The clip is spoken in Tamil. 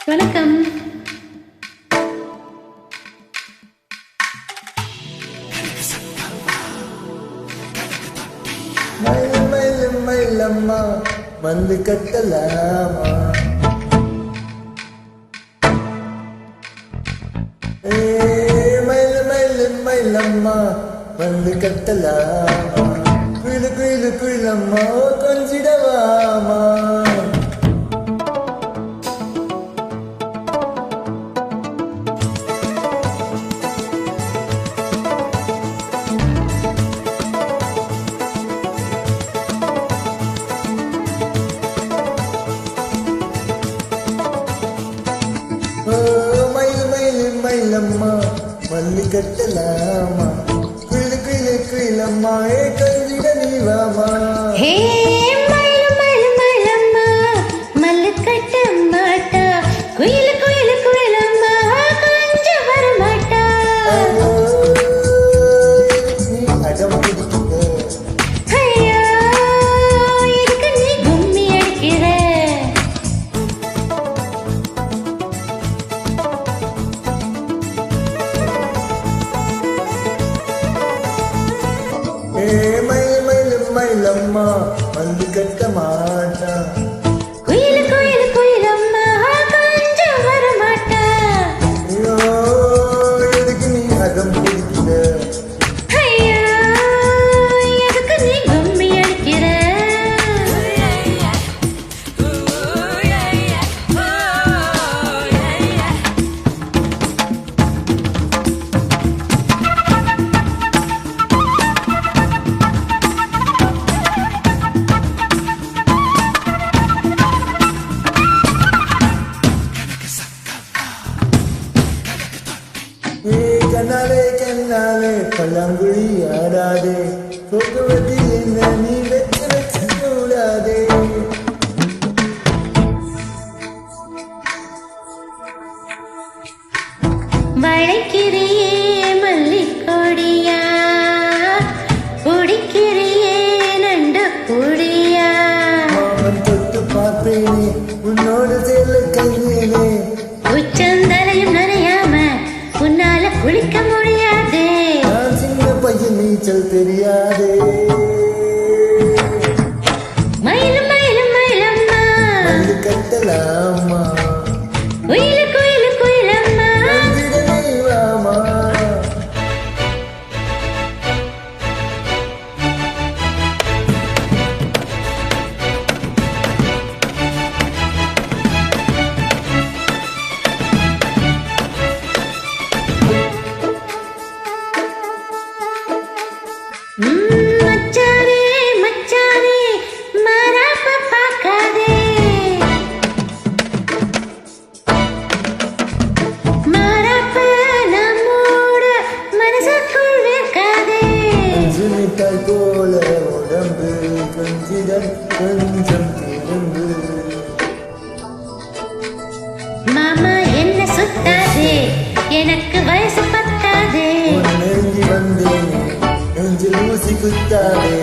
வணக்கம். மயிலம்மா வந்து கட்டலாமா? மயிலம்மா வந்து கட்டலாமா? குயிலு குயிலு குயிலம்மா கொஞ்சிடவாமா? மயிலம்மா மல்லி கட்டலாமா? குயிலு குயிலு குயிலம்மா கொஞ்சிட நீவாமா? மயிலம்மா மல்லு கட்ட மாட்டா, குயிலு குயிலு குயிலம்மா கொஞ்சம் வர மாட்டா. நீ அடம் பிடிக்கிற, ஐயா எதுக்கு நீ கும்மி அடிக்கிற? மயிலம்மா மல்லி கட்ட மாட்டா, குயிலு குயிலு குயிலம்மா கொஞ்சம் வர மாட்டா. ஐயோ எதுக்கு நீ அடம் பிடிக்கிற? ஐயா எதுக்கு நீ கும்மி அடிக்கிற? கண்ணாலே கண்ணாலே பல்லாங்குழி ஆடாதே, போக்குவரத்து என்ன நீ வச்சு வச்சு கூடாதே. வளைக்கிறியே மல்லிக்கொடியா, பிடிக்கிறியே நண்டு பொடியா. மாமன் தொட்டு பார்ப்பேனே உன்னோடு செல்ல கையேனே, உச்சந்தலையும் நனையாம உன்னால குளிக்க முடியாதே. நான் சின்ன பையன் நீச்சல் தெரியாதே. மயிலம்மா மல்லி கட்டலாமா? குயிலு குயிலு குயிலம்மா. கொஞ்சிட நீவாமா? மச்சானே மச்சானே மாறாப்ப பார்க்காதே, மாறாப்ப நம்மோட மனசுக்குள் வைக்காதே. மிட்டாய் போல உடம்பு கொஞ்சிடம் கொஞ்சம் திரும்பு. மாமா என்ன சுத்தாதே, எனக்கு வயசு பத்தாதே. நெருங்கி வந்தேனே நெஞ்சில் ஊசி குத்தாதே.